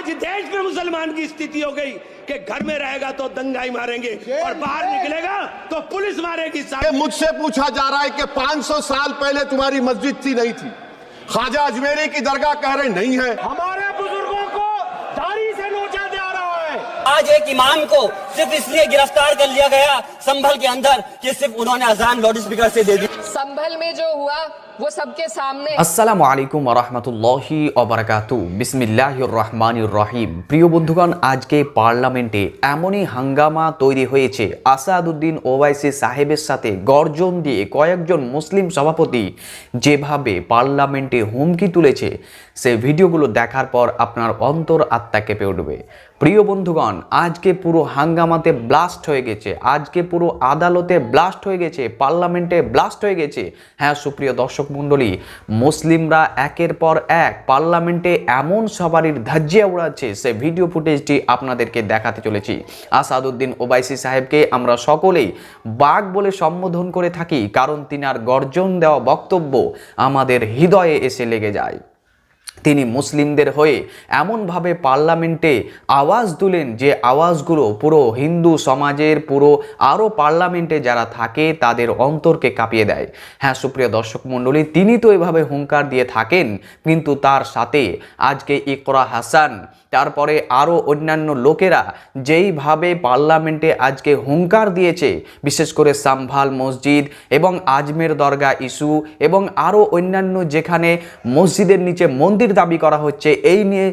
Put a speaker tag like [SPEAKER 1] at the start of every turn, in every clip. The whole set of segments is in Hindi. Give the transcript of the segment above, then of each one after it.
[SPEAKER 1] आज देश में मुसलमान की स्थिति हो गई कि घर में रहेगा तो दंगाई मारेंगे और बाहर निकलेगा तो पुलिस मारेगी।
[SPEAKER 2] मुझसे पूछा जा रहा है कि 500 साल पहले तुम्हारी मस्जिद थी नहीं थी? ख्वाजा अजमेरी की दरगाह कह रहे नहीं है।
[SPEAKER 1] हमारे बुजुर्गों को दाढ़ी से नोचा जा रहा है।
[SPEAKER 3] आज एक इमाम को सिर्फ इसलिए गिरफ्तार कर लिया गया संभल के अंदर कि सिर्फ उन्होंने अजान लाउड स्पीकर से दे दी।
[SPEAKER 4] संभल में जो हुआ वो सबके सामने।
[SPEAKER 5] আসসালামু আলাইকুম ওয়া রাহমাতুল্লাহি ওয়া বারাকাতুহু। বিসমিল্লাহির রহমানির রহিম। প্রিয় বন্ধুগণ, আজকে পার্লামেন্টে এমনই হাঙ্গামা তৈরি হয়েছে, আসাদুদ্দিন ওয়াইসি সাহেবের সাথে গর্জন দিয়ে কয়েকজন মুসলিম সভাপতি যেভাবে পার্লামেন্টে হুমকি তুলেছে, সেই ভিডিওগুলো দেখার পর আপনার অন্তর আত্মা কেঁপে উঠবে। প্রিয় বন্ধুগণ, আজকে পুরো হাঙ্গামাতে ব্লাস্ট হয়ে গেছে, আজকে পুরো আদালতে ব্লাস্ট হয়ে গেছে, পার্লামেন্টে ব্লাস্ট হয়ে গেছে। হ্যাঁ সুপ্রিয় দর্শক মণ্ডলী, মুসলিমরা একের পর এক পার্লামেন্টে এমন সবারির ধাজ্জিয়া উড়াচ্ছে, সে ভিডিও ফুটেজটি আপনাদেরকে দেখাতে চলেছি। আসাদুদ্দিন ওবাইসি সাহেবকে আমরা সকলেই বাঘ বলে সম্বোধন করে থাকি, কারণ তিনার গর্জন দেওয়া বক্তব্য আমাদের হৃদয়ে এসে লেগে যায়। তিনি মুসলিমদের হয়ে এমনভাবে পার্লামেন্টে আওয়াজ তুলেন যে আওয়াজগুলো পুরো হিন্দু সমাজের পুরো আরও পার্লামেন্টে যারা থাকে তাদের অন্তরকে কাঁপিয়ে দেয়। হ্যাঁ সুপ্রিয় দর্শক মণ্ডলী, তিনি তো এভাবে হুঙ্কার দিয়ে থাকেন, কিন্তু তার সাথে আজকে ইকরা হাসান, তারপরে আরও অন্যান্য লোকেরা যেইভাবে পার্লামেন্টে আজকে হুঙ্কার দিয়েছে, বিশেষ করে সাম্ভাল মসজিদ এবং আজমের দরগা ইস্যু এবং আরও অন্যান্য যেখানে মসজিদের নিচে মন্দির দাবি করা হচ্ছে, এই নিয়ে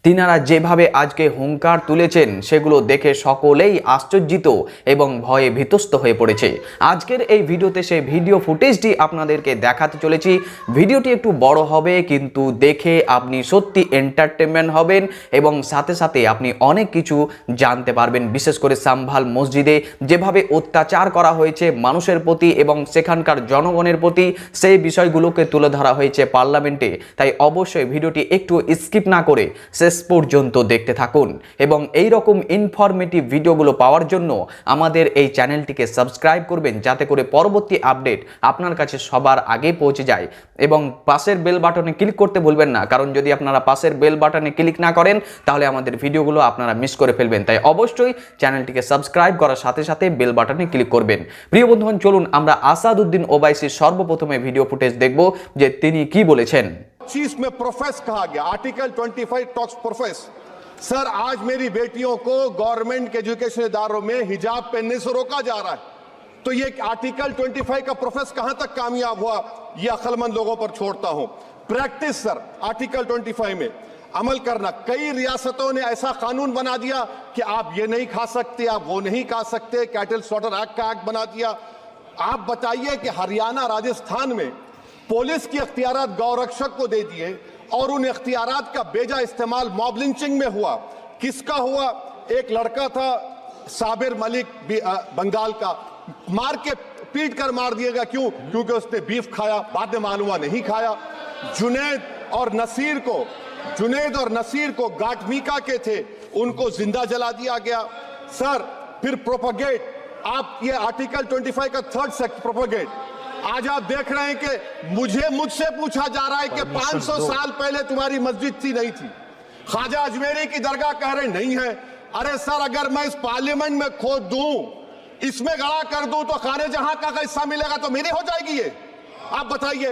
[SPEAKER 5] তিনারা যেভাবে আজকে হুঙ্কার তুলেছেন সেগুলো দেখে সকলেই আশ্চর্যিত এবং ভয়ে ভীতস্ত হয়ে পড়েছে। আজকের এই ভিডিওতে সেই ভিডিও ফুটেজটি আপনাদেরকে দেখাতে চলেছি। ভিডিওটি একটু বড় হবে, কিন্তু দেখে আপনি সত্যি এন্টারটেনমেন্ট হবেন এবং সাথে সাথে আপনি অনেক কিছু জানতে পারবেন। বিশেষ করে সাম্ভাল মসজিদে যেভাবে অত্যাচার করা হয়েছে মানুষের প্রতি এবং সেখানকার জনগণের প্রতি, সেই বিষয়গুলোকে তুলে ধরা হয়েছে পার্লামেন্টে। তাই অবশ্যই ভিডিওটি একটু স্কিপ না করে শেষ পর্যন্ত দেখতে থাকুন এবং এই রকম ইনফরমেটিভ ভিডিওগুলো পাওয়ার জন্য আমাদের এই চ্যানেলটিকে সাবস্ক্রাইব করবেন, যাতে করে পরবর্তী আপডেট আপনার কাছে সবার আগে পৌঁছে যায়। এবং পাশের বেল বাটনে ক্লিক করতে ভুলবেন না, কারণ যদি আপনারা পাশের বেল বাটনে ক্লিক না করেন তাহলে আমাদের ভিডিওগুলো আপনারা মিস করে ফেলবেন। তাই অবশ্যই চ্যানেলটিকে সাবস্ক্রাইব করার সাথে সাথে বেল বাটনে ক্লিক করবেন। প্রিয় বন্ধুগণ, চলুন আমরা আসাদুদ্দিন ওবাইসির সর্বপ্রথমে ভিডিও ফুটেজ দেখব যে তিনি কি বলেছেন।
[SPEAKER 2] चीज में प्रोफेस कहा गया, आर्टिकल 25 टॉक्स प्रोफेस। सर, आज मेरी बेटियों को गवर्नमेंट के एजुकेशन इदारों में हिजाब पहनने से रोका जा रहा है, तो ये आर्टिकल 25 का प्रोफेस कहां तक कामयाब हुआ, ये अक्लमंद लोगों पर छोड़ता हूं। प्रैक्टिस सर, आर्टिकल 25 में अमल करना। कई रियासतों ने ऐसा कानून बना दिया कि आप ये नहीं खा सकते, आप वो नहीं खा सकते, कैटल स्लॉटर एक्ट का एक्ट बना दिया। आप बताइए कि हरियाणा राजस्थान में पुलिस की अख्तियारात गौरक्षक को दे दिए और उन अख्तियारात का बेजा इस्तेमाल मॉब लिंचिंग में हुआ। किसका हुआ? एक लड़का था साबिर मलिक बंगाल का, मार के पीट कर मार दिया गया। क्यों? क्योंकि उसने बीफ खाया, बाद में मालूम हुआ नहीं खाया। जुनैद और नसीर को गाटमीका के थे, उनको जिंदा जला दिया गया। सर, फिर प्रोपगेट, आप ये आर्टिकल 25 का थर्ड सेक्शन प्रोपगेट, आज आप देख रहे हैं कि मुझसे पूछा जा रहा है कि 500 साल पहले तुम्हारी मस्जिद थी नहीं थी? ख्वाजा अजमेरी की दरगाह कह रहे नहीं है। अरे सर, अगर मैं इस पार्लियामेंट में खोद दूं, इसमें गड़ा कर दूं, तो खाने जहां का हिस्सा मिलेगा तो मेरी हो जाएगी ये? आप बताइए।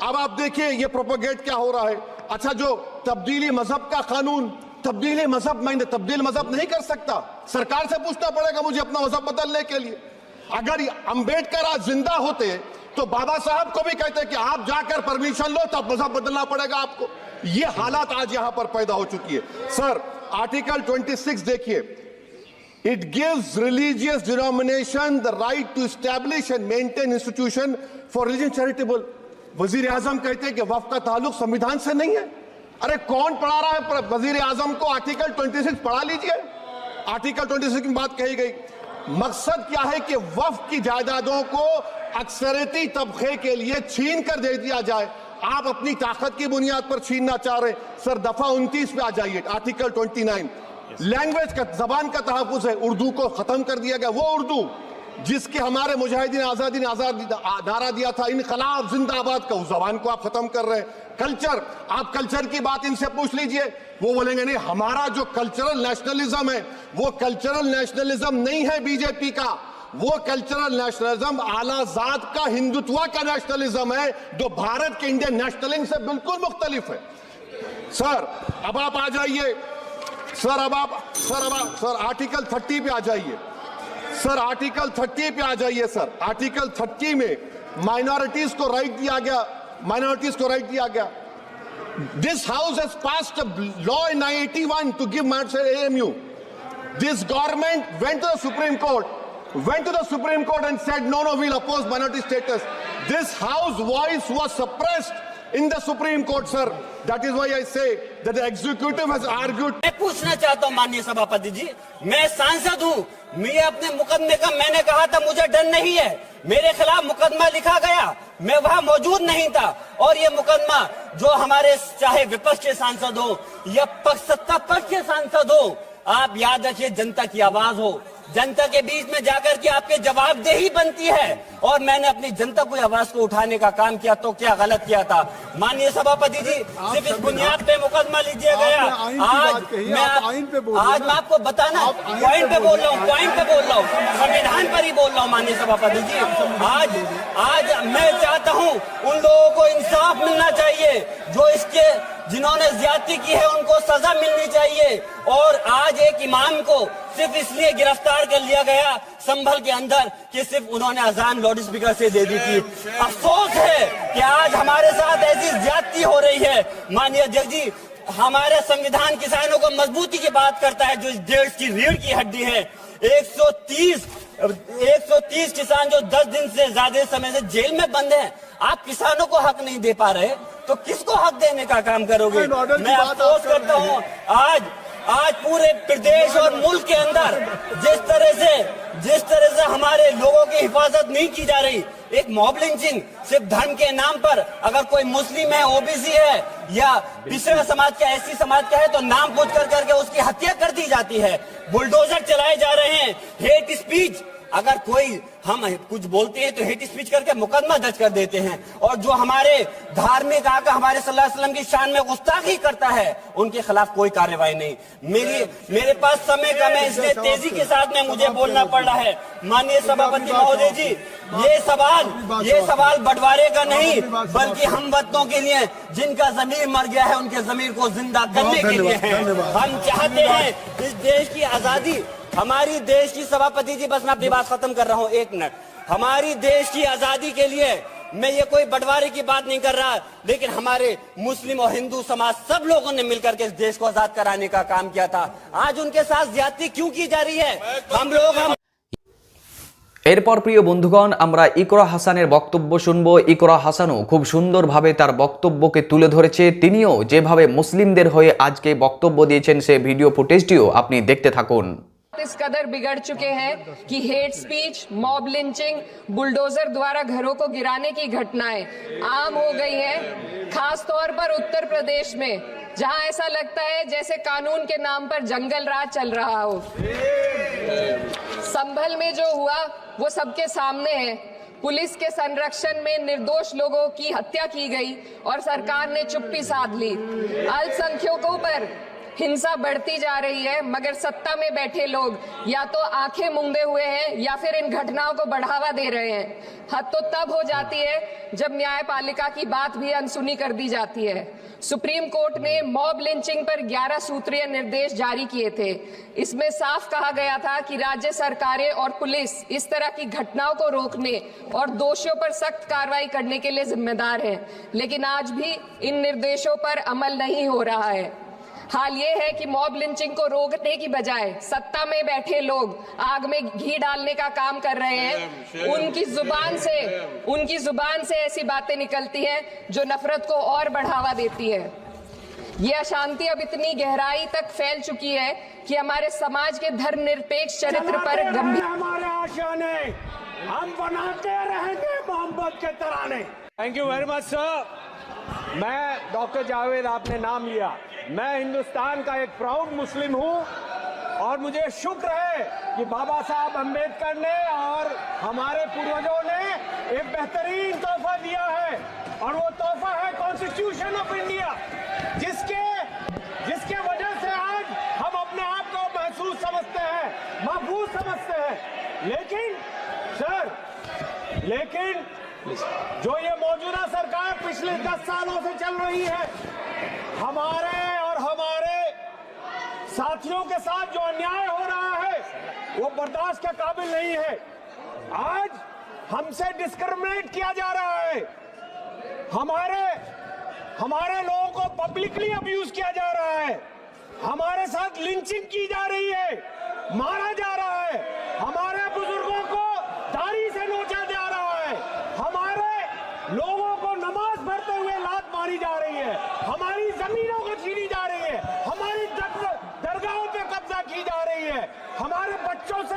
[SPEAKER 2] अब आप देखिए ये प्रोपोगेट क्या हो रहा है। अच्छा, जो तब्दीली मजहब का कानून, तब्दीली मजहब, मैं तब्दील मजहब नहीं कर सकता, सरकार से पूछना पड़ेगा मुझे अपना मजहब बदलने के लिए। अगर अंबेडकर आज जिंदा होते तो बाबा साहब को भी कहते कि आप जाकर परमिशन लो, तब मजहब बदलना पड़ेगा आपको। ये हालात आज यहां पर पैदा हो चुकी है। सर, आर्टिकल 26 देखिए, it gives religious denomination the right to establish and maintain institution for religion charitable. वजीर आजम कहते हैं कि वक्फ का ताल्लुक संविधान से नहीं है। अरे कौन पढ़ा रहा है वजीर आजम को? आर्टिकल 26 पढ़ा लीजिए। आर्टिकल 26 की बात कही गई। मकसद क्या है कि वक्फ की जायदादों को अक्सरियती तबके के लिए छीन कर दे दिया जाए। आप अपनी ताकत की बुनियाद पर छीनना चाह रहे। सर, दफा 29 पे आ जाइए, आर्टिकल 29। लैंग्वेज का, जबान का तहफ्फुज़ है, उर्दू को खत्म कर दिया गया। वो उर्दू जिसके हमारे मुजाहिदीन आजादी ने नारा दिया था, इनकलाब जिंदाबाद का, उस जबान को आप खत्म कर रहे हैं। कल्चर, आप कल्चर की बात इनसे पूछ लीजिए, वो बोलेंगे नहीं, हमारा जो कल्चरल नेशनलिज्म है वो कल्चरल नेशनलिज्म नहीं है बीजेपी का, वो कल्चरल नेशनलिज्म आलाजाद का हिंदुत्व का नेशनलिज्म है, जो भारत के इंडियन नेशनलिज्म से बिल्कुल मुख्तलिफ है। सर अब आप आ जाइए, सर आर्टिकल 30 पे आ जाइए, सर आर्टिकल 30 पे आ जाइए। सर आर्टिकल 30 में माइनॉरिटीज को राइट दिया गया, This house has passed a law in 1981 to give AMU. This government went to the Supreme Court and said, no, we'll oppose minority status. This house voice was suppressed in the Supreme Court, sir. That is why I say that the executive has argued.
[SPEAKER 3] मैं पूछना चाहता हूँ माननीय सभापति जी, मैं सांसद हूँ, मैं अपने मुकदमे का, मैंने कहा था मुझे डर नहीं है, मेरे खिलाफ मुकदमा लिखा गया, मैं वहां मौजूद नहीं था, और ये मुकदमा जो हमारे चाहे विपक्ष के सांसद हो या सत्ता पक्ष के सांसद हो, आप याद रखिए जनता की आवाज हो, जनता के बीच में जाकर के आपके जवाबदेही बनती है, और मैंने अपनी जनता को आवाज को उठाने का काम किया, तो क्या गलत किया था माननीय सभापति जी? सिर्फ इस बुनियाद पे मुकदमा लीजिए गया। आज मैं आपको बताना, पॉइंट पे बोल रहा हूँ, संविधान पर ही बोल रहा हूँ माननीय सभापति जी। आज मैं चाहता हूँ उन लोगों को इंसाफ मिलना चाहिए, जो इसके जिन्होंने ज्यादती की है उनको सजा मिलनी चाहिए, और आज एक इमाम को सिर्फ इसलिए गिरफ्तार कर लिया गया संभल के अंदर कि सिर्फ उन्होंने अजान लाउड स्पीकर से दे दी थी। अफसोस है कि आज हमारे साथ ऐसी ज्यादती हो रही है। माननीय अध्यक्ष जी, हमारे संविधान किसानों को मजबूती की बात करता है, जो इस देश की रीढ़ की हड्डी है। 130 किसान जो 10 दिन से ज्यादा समय से जेल में बंद हैं, आप किसानों को हक नहीं दे पा रहे, तो किसको हक देने का काम करोगे? मैं अफसोस करता हूँ आज पूरे प्रदेश और मुल्क के अंदर जिस तरह से हमारे लोगों की हिफाजत नहीं की जा रही, एक मॉब लिंचिंग सिर्फ धर्म के नाम पर, अगर कोई मुस्लिम है, ओबीसी है या पिछड़ा समाज का, एससी समाज का है, तो नाम पूछ करके उसकी हत्या कर दी जाती है, बुलडोजर चलाए जा रहे हैं। हेट स्पीच, अगर कोई हम कुछ बोलते हैं तो हेट स्पीच करके मुकदमा दर्ज कर देते हैं, और जो हमारे धार्मिक आका हमारे सल्लल्लाहु अलैहि वसल्लम की शान में गुस्ताखी करता है, उनके खिलाफ कोई कार्रवाई नहीं। मेरे पास समय कम है, इसलिए तेजी के साथ में मुझे बोलना पड़ रहा है। माननीय सभापति महोदय जी, ये सवाल बंटवारे का नहीं, बल्कि हम वतनों के लिए, जिनका जमीर मर गया है, उनके जमीर को जिंदा करने के लिए है। हम चाहते हैं इस देश की आजादी, हमारी देश की, सभापति जी बस मैं अपनी बात खत्म कर रहा हूं, 1 मिनट। हमारी देश की आजादी के लिए मैं ये कोई बंटवारे की बात नहीं कर रहा, लेकिन हमारे मुस्लिम और हिंदू समाज सब लोगों ने मिलकर के इस देश को आजाद कराने का काम किया था। आज उनके साथ ज्यादती क्यों की जा रही है?
[SPEAKER 5] এরপর প্রিয় বন্ধুগণ, আমরা ইকরা হাসানের বক্তব্য শুনবো। ইকরা হাসানও খুব সুন্দরভাবে তার বক্তব্যকে তুলে ধরেছে, তিনিও যেভাবে মুসলিমদের হয়ে আজকে বক্তব্য দিয়েছেন সে ভিডিও ফুটেজটিও আপনি দেখতে থাকুন।
[SPEAKER 4] इस कदर बिगड़ चुके हैं कि hate speech, mob lynching, bulldozer द्वारा घरों को गिराने की घटनाएं आम हो गई हैं, खास तौर पर उत्तर प्रदेश में, जहां ऐसा लगता है जैसे कानून के नाम पर जंगल राज चल रहा हो। संभल में जो हुआ वो सबके सामने है। पुलिस के संरक्षण में निर्दोष लोगों की हत्या की गई और सरकार ने चुप्पी साध ली। अल्पसंख्यकों पर हिंसा बढ़ती जा रही है, मगर सत्ता में बैठे लोग या तो आंखें मूंदे हुए हैं या फिर इन घटनाओं को बढ़ावा दे रहे हैं। हद तो तब हो जाती है जब न्यायपालिका की बात भी अनसुनी कर दी जाती है। सुप्रीम कोर्ट ने मॉब लिंचिंग पर 11 सूत्रीय निर्देश जारी किए थे। इसमें साफ कहा गया था कि राज्य सरकारें और पुलिस इस तरह की घटनाओं को रोकने और दोषियों पर सख्त कार्रवाई करने के लिए जिम्मेदार हैं, लेकिन आज भी इन निर्देशों पर अमल नहीं हो रहा है। हाल ये है कि मॉब लिंचिंग को रोकने की बजाय सत्ता में बैठे लोग आग में घी डालने का काम कर रहे हैं। उनकी जुबान से ऐसी बातें निकलती हैं जो नफरत को और बढ़ावा देती है। ये अशांति अब इतनी गहराई तक फैल चुकी है कि हमारे समाज के धर्मनिरपेक्ष चरित्र पर गंभीर,
[SPEAKER 1] हमारे आशियाने हम बनाते रहेंगे मोहब्बत के तराने। Thank you very much sir. मैं डॉक्टर जावेद, आपने नाम लिया, मैं हिंदुस्तान का एक प्राउड मुस्लिम हूं
[SPEAKER 6] और मुझे शुक्र है कि बाबा साहब अम्बेडकर ने और हमारे पूर्वजों ने एक बेहतरीन तोहफा दिया है, और वो तोहफा है कॉन्स्टिट्यूशन ऑफ इंडिया, जिसके वजह से आज हम अपने आप को महसूस समझते हैं, महफूज समझते हैं। लेकिन जो ये मौजूदा सरकार पिछले 10 सालों से चल रही है, हमारे साथियों के साथ जो अन्याय हो रहा है वो बर्दाश्त के काबिल नहीं है। आज हमसे डिस्क्रिमिनेट किया जा रहा है, हमारे लोगों को पब्लिकली अब्यूज किया जा रहा है, हमारे साथ लिंचिंग की जा रही है, मारा जा रहा है, हमारे बुजुर्गों को दाढ़ी से नोचा जा रहा है, हमारे लोगों को नमाज पढ़ते हुए लात मारी जा रही है, हमारी जमीनों को छीनी जा रही है, हमारी दरगाहों पे कब्जा की जा रही है, हमारे बच्चों से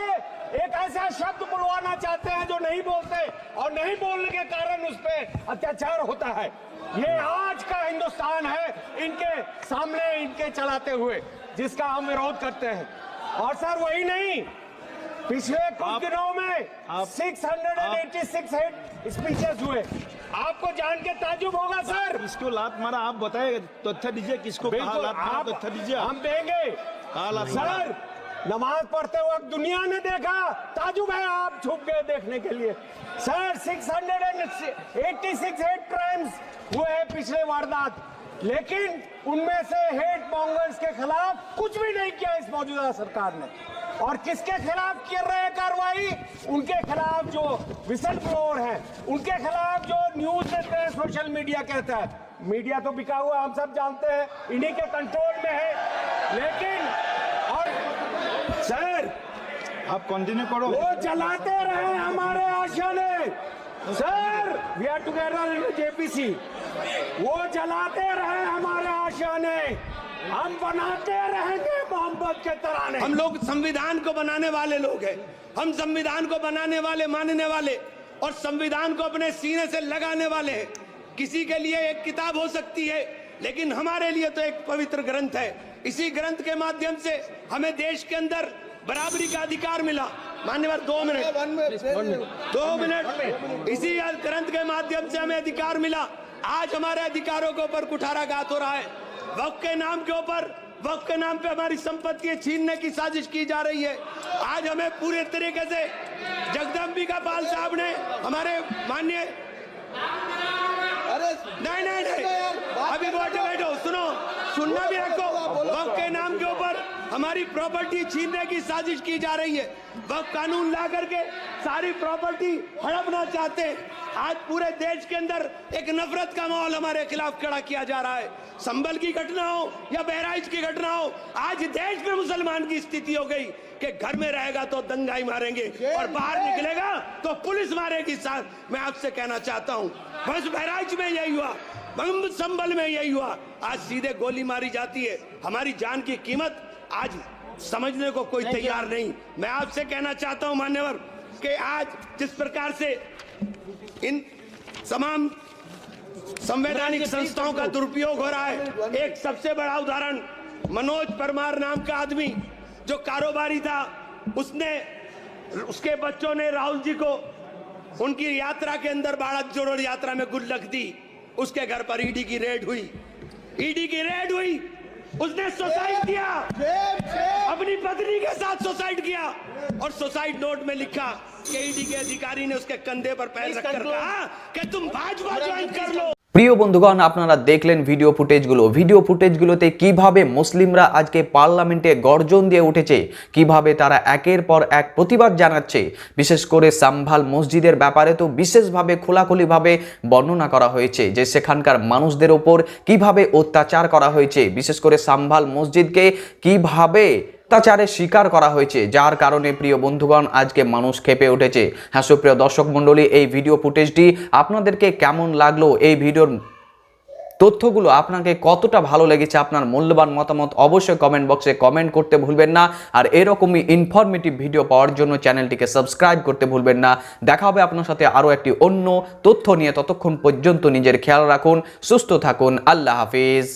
[SPEAKER 6] एक ऐसा शब्द बुलवाना चाहते हैं जो नहीं बोलते, और नहीं बोलने के कारण उस पर अत्याचार होता है। ये आज का हिंदुस्तान है इनके सामने, इनके चलाते हुए, जिसका हम विरोध करते हैं। और सर वही नहीं, पिछले कुछ दिनों में 686 हेड स्पीचेस हुए। आपको जान के ताजुब होगा सर।
[SPEAKER 7] इसको लात मारा आप बताए, तथ्य दीजिए किसको कहा लात मारा, तथ्य दीजिए।
[SPEAKER 6] हम देंगे सर। नमाज पढ़ते वक्त दुनिया ने देखा, ताजुब है आप छुप गए देखने के लिए। सर 686 हेड क्राइम्स हुए हैं पिछले वारदात, लेकिन उनमें से हेट मॉन्गर्स के खिलाफ कुछ भी नहीं किया इस मौजूदा सरकार ने। और किसके खिलाफ कर रहे हैं कार्रवाई? उनके खिलाफ जो विसल ब्लोअर हैं, उनके खिलाफ जो न्यूज देते हैं, सोशल मीडिया कहता है। मीडिया तो बिका हुआ हम सब जानते हैं, इन्हीं के कंट्रोल में है। लेकिन और सर
[SPEAKER 7] आप कंटिन्यू करो।
[SPEAKER 6] वो चलाते रहे हमारे आशियाने। Sir we are together in JPC. वो जलाते रहे हमारे आशियाने, हम बनाते रहेंगे मोहब्बत के तराने।
[SPEAKER 1] हम लोग संविधान को बनाने वाले लोग हैं, हम संविधान को बनाने वाले, मानने वाले, और संविधान को अपने सीने से लगाने वाले हैं। किसी के लिए एक किताब हो सकती है, लेकिन हमारे लिए तो एक पवित्र ग्रंथ है। इसी ग्रंथ के माध्यम से हमें देश के अंदर बराबरी का अधिकार मिला। मान्यवर 2 मिनट। इसी ग्रंथ के माध्यम से हमें अधिकार मिला। आज हमारे अधिकारों के ऊपर कुठाराघात हो रहा है। वक्फ के नाम के ऊपर, वक्फ के नाम पे हमारी संपत्तियां छीनने की साजिश की जा रही है। आज हमें पूरे तरीके से जगदम्बिका पाल साहब ने हमारे माननीय नहीं अभी बैठो, सुनो, सुनना भी रखो। वक्फ के नाम के ऊपर हमारी प्रॉपर्टी छीनने की साजिश की जा रही है। वक्फ कानून ला करके सारी प्रॉपर्टी हड़पना चाहते हैं। आज पूरे देश के अंदर एक नफरत का माहौल हमारे खिलाफ खड़ा किया जा रहा है। संभल की घटना हो या बहराइच की घटना हो, आज देश में मुसलमान की स्थिति हो गई कि घर में रहेगा तो दंगाई मारेंगे और बाहर निकलेगा तो पुलिस मारेगी। साथ मैं आपसे कहना चाहता हूँ, बस बहराइच में यही हुआ, संभल में यही हुआ। आज सीधे गोली मारी जाती है। हमारी जान की कीमत आज समझने को कोई तैयार नहीं। मैं आपसे कहना चाहता हूं मान्यवर कि आज जिस प्रकार से इन तमाम संवैधानिक संस्थाओं का दुरुपयोग हो रहा है, एक सबसे बड़ा उदाहरण मनोज परमार नाम का आदमी जो कारोबारी था, उसके बच्चों ने राहुल जी को उनकी यात्रा के अंदर भारत जोड़ो यात्रा में गुल्लक दी। उसके घर पर ईडी की रेड हुई, उसने सुसाइड किया, अपनी पत्नी के साथ सुसाइड किया, और सुसाइड नोट में लिखा कि ईडी के अधिकारी ने उसके कंधे पर पैर रखकर कहा कि तुम भाजपा ज्वाइन कर लो।
[SPEAKER 5] প্রিয় বন্ধুগণ, আপনারা দেখলেন ভিডিও ফুটেজগুলোতে কিভাবে মুসলিমরা আজকে পার্লামেন্টে গর্জন দিয়ে উঠেছে, কিভাবে তারা একের পর এক প্রতিবাদ জানাচ্ছে। বিশেষ করে সাম্ভাল মসজিদের ব্যাপারে তো বিশেষভাবে খোলাখুলিভাবে বর্ণনা করা হয়েছে যে সেখানকার মানুষদের ওপর কিভাবে অত্যাচার করা হয়েছে, বিশেষ করে সাম্ভাল মসজিদকে কিভাবে অত্যাচারের শিকার করা হয়েছে, যার কারণে প্রিয় বন্ধুগণ আজকে মানুষ ক্ষেপে উঠেছে। হ্যাঁ সুপ্রিয় দর্শক মণ্ডলী, এই ভিডিও ফুটেজটি আপনাদেরকে কেমন লাগলো, এই ভিডিওর তথ্যগুলো আপনাকে কতটা ভালো লেগেছে, আপনার মূল্যবান মতামত অবশ্যই কমেন্ট বক্সে কমেন্ট করতে ভুলবেন না। আর এরকমই ইনফরমেটিভ ভিডিও পাওয়ার জন্য চ্যানেলটিকে সাবস্ক্রাইব করতে ভুলবেন না। দেখা হবে আপনার সাথে আরও একটি অন্য তথ্য নিয়ে। ততক্ষণ পর্যন্ত নিজের খেয়াল রাখুন, সুস্থ থাকুন। আল্লাহ হাফিজ।